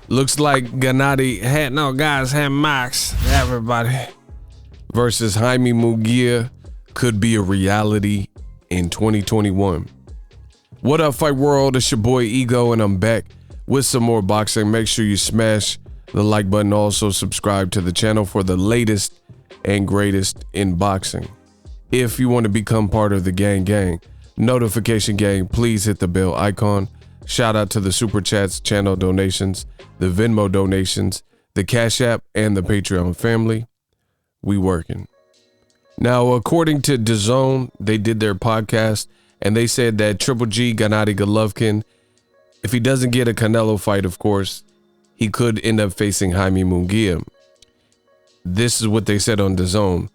Looks like Gennady had Max. Everybody versus Jaime Munguia could be a reality in 2021. What up, Fight World? It's your boy Ego, and I'm back with some more boxing. Make sure you smash the like button. Also subscribe to the channel for the latest and greatest in boxing. If you want to become part of the gang, notification gang, please hit the bell icon. Shout out to the super chats, channel donations, the Venmo donations, the Cash App, and the Patreon family. We working. Now, according to Dazn, they did their podcast and they said that Triple G, Gennady Golovkin, if he doesn't get a Canelo fight, of course, he could end up facing Jaime Munguia. This is what they said on Dazn.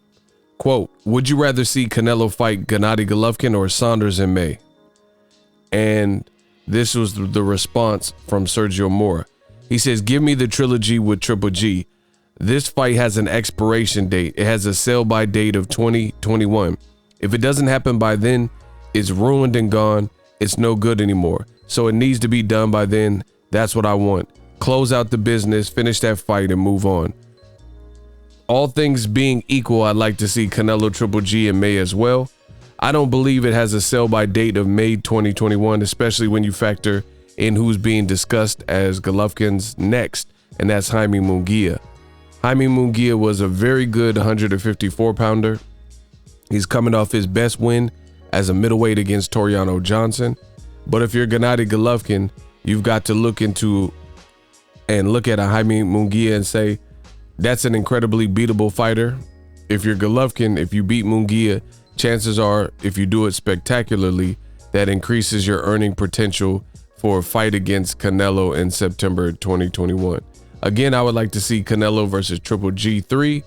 Quote, would you rather see Canelo fight Gennady Golovkin or Saunders in May? And this was the response from Sergio Mora. He says, give me the trilogy with Triple G. This fight has an expiration date. It has a sell-by date of 2021. If it doesn't happen by then, it's ruined and gone. It's no good anymore. So it needs to be done by then. That's what I want. Close out the business, finish that fight, and move on. All things being equal, I'd like to see Canelo Triple G in May as well. I don't believe it has a sell-by date of May 2021, especially when you factor in who's being discussed as Golovkin's next, and that's Jaime Munguia. Jaime Munguia was a very good 154-pounder. He's coming off his best win as a middleweight against Toriano Johnson. But if you're Gennady Golovkin, you've got to look at a Jaime Munguia and say, that's an incredibly beatable fighter. If you're Golovkin, if you beat Munguia, chances are, if you do it spectacularly, that increases your earning potential for a fight against Canelo in September 2021. Again, I would like to see Canelo versus Triple G3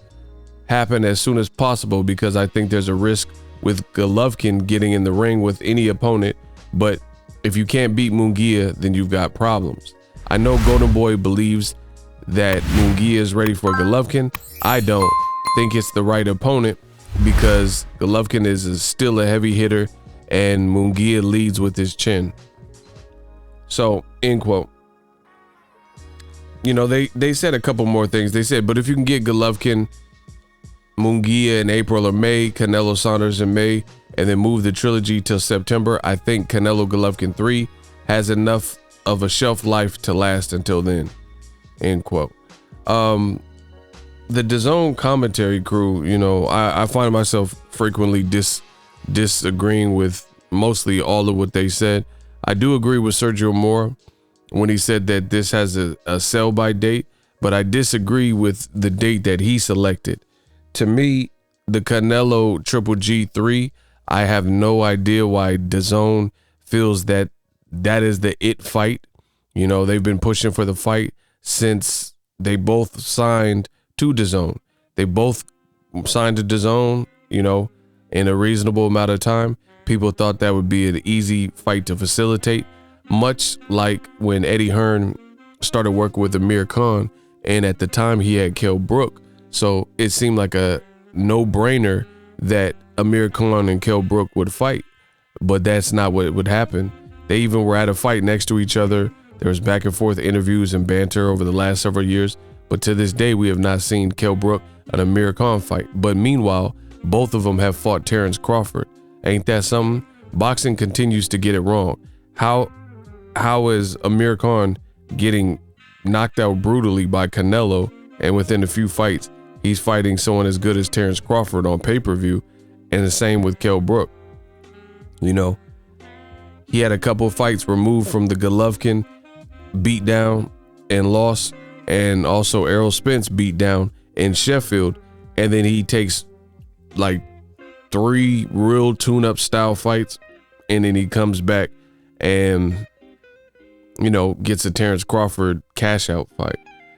happen as soon as possible because I think there's a risk with Golovkin getting in the ring with any opponent. But if you can't beat Munguia, then you've got problems. I know Golden Boy believes that Munguia is ready for Golovkin. I don't think it's the right opponent because Golovkin is still a heavy hitter and Munguia leads with his chin. So, end quote. You know, they said a couple more things. They said, but if you can get Golovkin, Munguia in April or May, Canelo Saunders in May, and then move the trilogy till September, I think Canelo Golovkin 3 has enough of a shelf life to last until then. End quote. The DAZN commentary crew, you know, I find myself frequently disagreeing with mostly all of what they said. I do agree with Sergio Mora when he said that this has a sell-by date, but I disagree with the date that he selected. To me, the Canelo Triple G3, I have no idea why DAZN feels that that is the it fight. You know, they've been pushing for the fight since they both signed to DAZN. They both signed to DAZN, you know, in a reasonable amount of time. People thought that would be an easy fight to facilitate, much like when Eddie Hearn started working with Amir Khan, and at the time he had Kell Brook. So it seemed like a no-brainer that Amir Khan and Kell Brook would fight, but that's not what would happen. They even were at a fight next to each other. There was back and forth interviews and banter over the last several years, but to this day we have not seen Kell Brook and Amir Khan fight. But meanwhile, both of them have fought Terrence Crawford. Ain't that something? Boxing continues to get it wrong. How is Amir Khan getting knocked out brutally by Canelo, and within a few fights he's fighting someone as good as Terrence Crawford on pay-per-view, and the same with Kell Brook. You know, he had a couple of fights removed from the Golovkin beatdown and loss, and also Errol Spence beatdown in Sheffield, and then he takes like 3 real tune-up style fights, and then he comes back and, you know, gets a Terrence Crawford cash-out fight.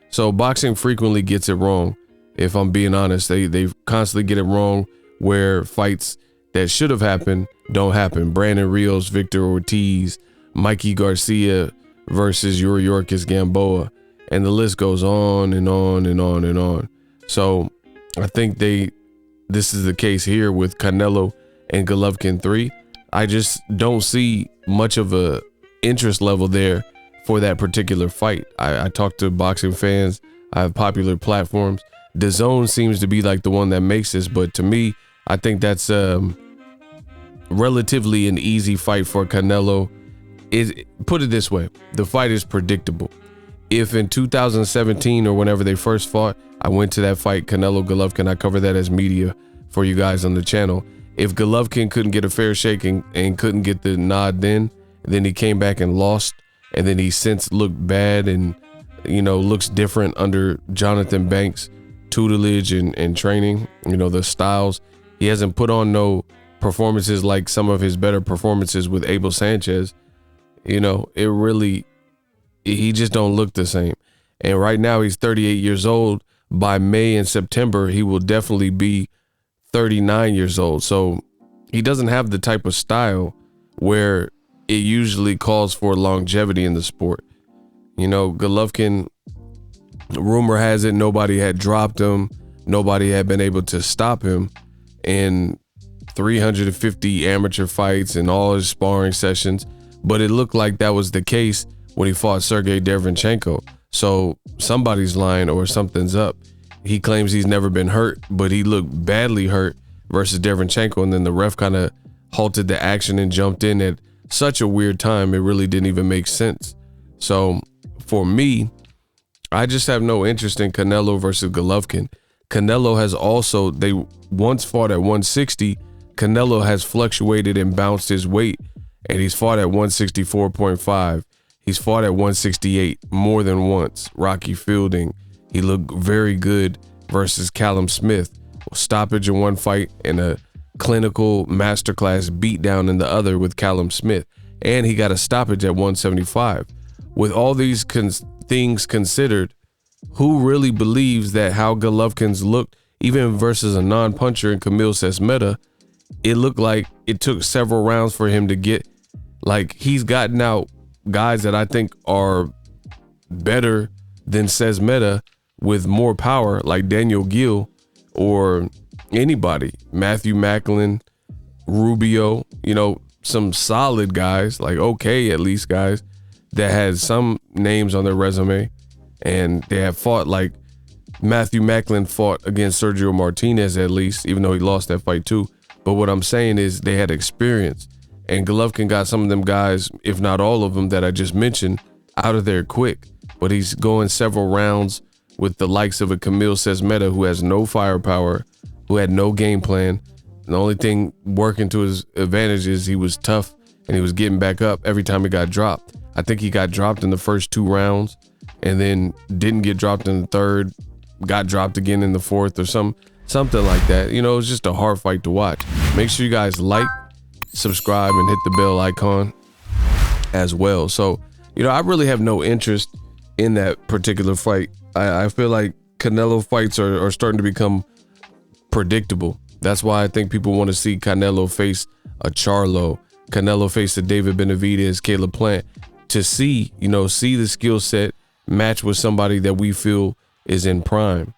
So boxing frequently gets it wrong. If I'm being honest, they constantly get it wrong where fights that should have happened don't happen. Brandon Rios, Victor Ortiz, Mikey Garcia versus Yuriorkis Gamboa, and the list goes on and on and on and on. So I think this is the case here with Canelo and Golovkin 3. I just don't see much of a interest level there for that particular fight. I talk to boxing fans. I have popular platforms. Dazn seems to be like the one that makes this, but to me, I think that's relatively an easy fight for Canelo. Put it this way, the fight is predictable. If in 2017 or whenever they first fought, I went to that fight, Canelo Golovkin, I covered that as media for you guys on the channel. If Golovkin couldn't get a fair shake and couldn't get the nod then he came back and lost, and then he since looked bad and, you know, looks different under Jonathan Banks' tutelage and training, you know, the styles. He hasn't put on no performances like some of his better performances with Abel Sanchez. You know, he just don't look the same. And right now he's 38 years old. By May and September, he will definitely be 39 years old. So he doesn't have the type of style where it usually calls for longevity in the sport. You know, Golovkin, rumor has it, nobody had dropped him. Nobody had been able to stop him in 350 amateur fights and all his sparring sessions. But it looked like that was the case when he fought Sergey Derevyanchenko. So somebody's lying or something's up. He claims he's never been hurt, but he looked badly hurt versus Derevyanchenko, and then the ref kind of halted the action and jumped in at such a weird time. It really didn't even make sense. So for me, I just have no interest in Canelo versus Golovkin. Canelo has also, they once fought at 160. Canelo has fluctuated and bounced his weight, and he's fought at 164.5. He's fought at 168 more than once. Rocky Fielding, he looked very good versus Callum Smith. Stoppage in one fight and a clinical masterclass beatdown in the other with Callum Smith. And he got a stoppage at 175. With all these things considered, who really believes that how Golovkin's looked, even versus a non-puncher in Kamil Sesmeta, it looked like it took several rounds for him to get, like, he's gotten out guys that I think are better than Sesmeta with more power, like Daniel Gill or anybody, Matthew Macklin, Rubio, you know, some solid guys, like okay, at least guys that had some names on their resume, and they have fought. Like Matthew Macklin fought against Sergio Martinez at least, even though he lost that fight too. But what I'm saying is they had experience. And Golovkin got some of them guys, if not all of them that I just mentioned, out of there quick. But he's going several rounds with the likes of a Kamil Sesmeta, who has no firepower, who had no game plan. The only thing working to his advantage is he was tough and he was getting back up every time he got dropped. I think he got dropped in the first 2 rounds and then didn't get dropped in the third, got dropped again in the fourth or something like that. You know, it was just a hard fight to watch. Make sure you guys like, subscribe, and hit the bell icon as well. So, you know, I really have no interest in that particular fight. I feel like Canelo fights are starting to become predictable. That's why I think people want to see Canelo face a Charlo, Canelo face a David Benavidez, Caleb Plant, to see, you know, see the skill set match with somebody that we feel is in prime.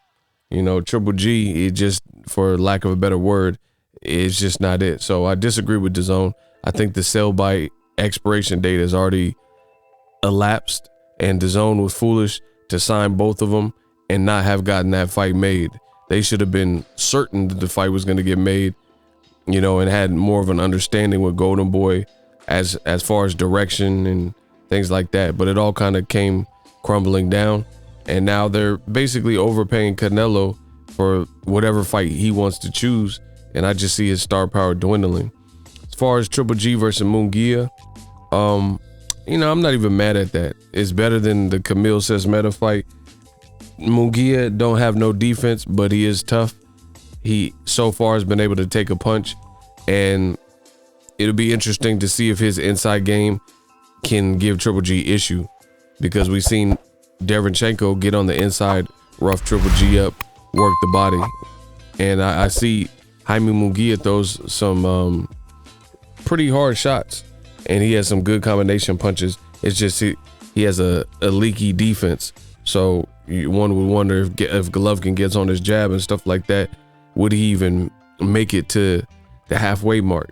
You know, Triple G, it just, for lack of a better word, it's just not it. So I disagree with Dazn. I think the sell-by expiration date has already elapsed, and Dazn was foolish to sign both of them and not have gotten that fight made. They should have been certain that the fight was going to get made, you know, and had more of an understanding with Golden Boy as far as direction and things like that. But it all kind of came crumbling down, and now they're basically overpaying Canelo for whatever fight he wants to choose. And I just see his star power dwindling. As far as Triple G versus Munguia, you know, I'm not even mad at that. It's better than the Kamil Sesmeta fight. Munguia don't have no defense, but he is tough. He so far has been able to take a punch, and it'll be interesting to see if his inside game can give Triple G issue, because we've seen Derevyanchenko get on the inside, rough Triple G up, work the body, and I see Jaime Munguia throws some pretty hard shots, and he has some good combination punches. It's just he has a leaky defense. So one would wonder if Golovkin gets on his jab and stuff like that, would he even make it to the halfway mark?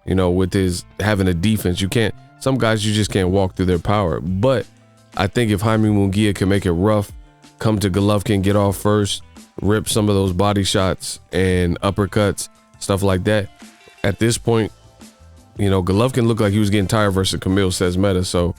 You know, with his having a defense, you can't. Some guys you just can't walk through their power. But I think if Jaime Munguia can make it rough, come to Golovkin, get off first, rip some of those body shots and uppercuts, stuff like that. At this point, you know, Golovkin looked like he was getting tired versus Camille says meta. So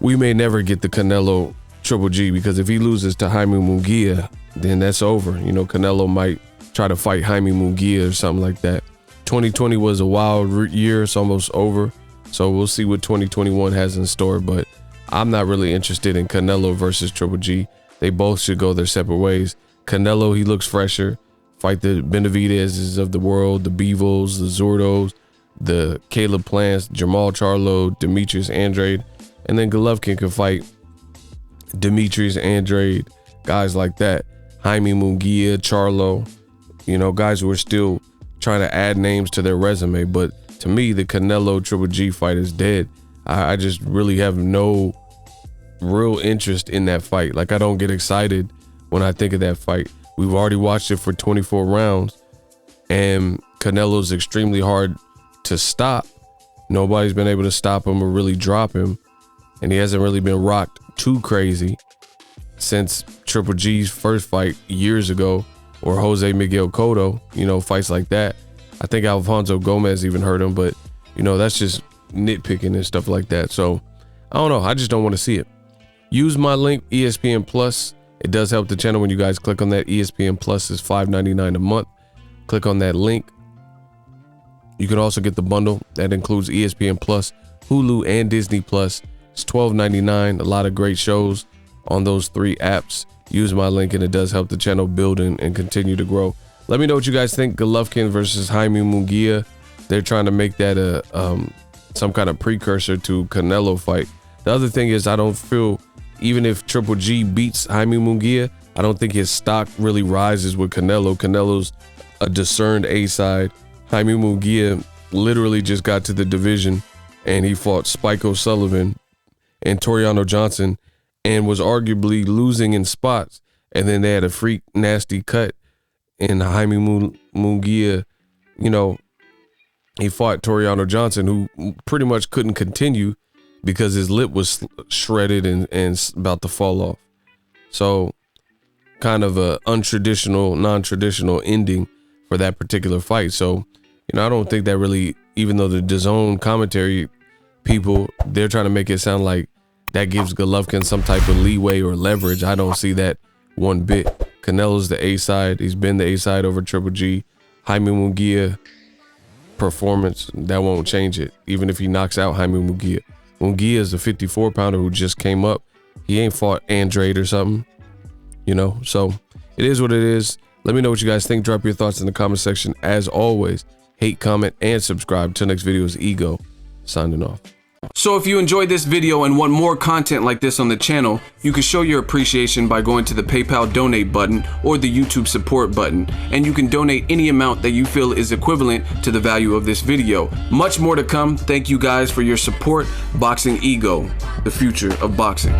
we may never get the Canelo Triple G, because if he loses to Jaime Munguia, then that's over. You know, Canelo might try to fight Jaime Munguia or something like that. 2020 was a wild year. It's almost over. So we'll see what 2021 has in store. But I'm not really interested in Canelo versus Triple G. They both should go their separate ways. Canelo, he looks fresher. Fight the Benavidez's of the world, the Bivos, the Zurdos, the Caleb Plants, Jamal Charlo, Demetrius Andrade. And then Golovkin can fight Demetrius Andrade, guys like that. Jaime Munguia, Charlo, you know, guys who are still trying to add names to their resume. But to me, the Canelo Triple G fight is dead. I just really have no real interest in that fight. Like, I don't get excited when I think of that fight. We've already watched it for 24 rounds, and Canelo's extremely hard to stop. Nobody's been able to stop him or really drop him, and he hasn't really been rocked too crazy since Triple G's first fight years ago, or Jose Miguel Cotto, you know, fights like that. I think Alfonso Gomez even hurt him, but, you know, that's just nitpicking and stuff like that. So, I don't know. I just don't want to see it. Use my link, ESPN Plus. It does help the channel when you guys click on that. ESPN Plus is $5.99 a month. Click on that link. You can also get the bundle that includes ESPN Plus, Hulu, and Disney Plus. It's $12.99. A lot of great shows on those 3 apps. Use my link, and it does help the channel build and continue to grow. Let me know what you guys think. Golovkin versus Jaime Munguia. They're trying to make that some kind of precursor to Canelo fight. The other thing is, I don't feel, even if Triple G beats Jaime Munguia, I don't think his stock really rises with Canelo. Canelo's a discerned A-side. Jaime Munguia literally just got to the division, and he fought Spike O'Sullivan and Toriano Johnson, and was arguably losing in spots. And then they had a freak nasty cut, and Jaime Munguia, you know, he fought Toriano Johnson, who pretty much couldn't continue because his lip was shredded and about to fall off. So kind of a untraditional, non-traditional ending for that particular fight. So, you know, I don't think that really, even though the DAZN commentary people, they're trying to make it sound like that gives Golovkin some type of leeway or leverage. I don't see that one bit. Canelo's the A-side. He's been the A-side over Triple G. Jaime Munguia performance, that won't change it, even if he knocks out Jaime Munguia. Munguia is a 54-pounder who just came up. He ain't fought Andrade or something, you know? So it is what it is. Let me know what you guys think. Drop your thoughts in the comment section. As always, hate, comment, and subscribe. Till next video is Ego, signing off. So if you enjoyed this video and want more content like this on the channel, you can show your appreciation by going to the PayPal donate button or the YouTube support button, and you can donate any amount that you feel is equivalent to the value of this video. Much more to come. Thank you guys for your support. Boxing Ego, the future of boxing.